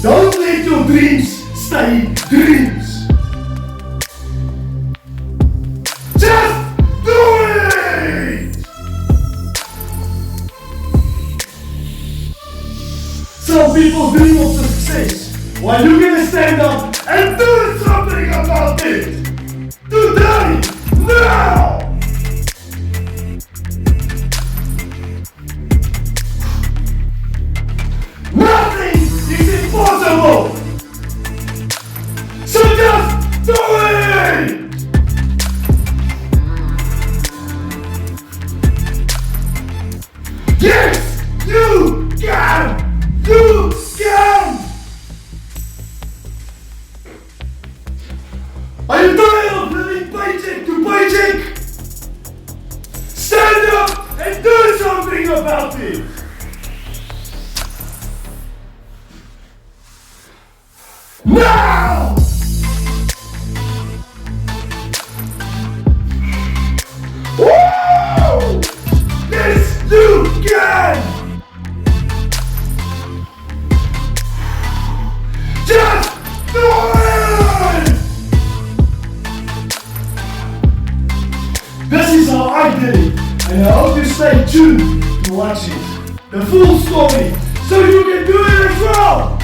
Don't let your dreams stay dreams. Just do it! Some people dream of success, while you're gonna stand up and do something about it! Today! Now! Nothing is impossible! So just do it! Yes! You can! You can! Are you tired of living paycheck to paycheck? Stand up and do something about it! Now! Woo! Yes, you can! Just do it! This is how I did it, and I hope you stay tuned to watch it, the full story, so you can do it as well!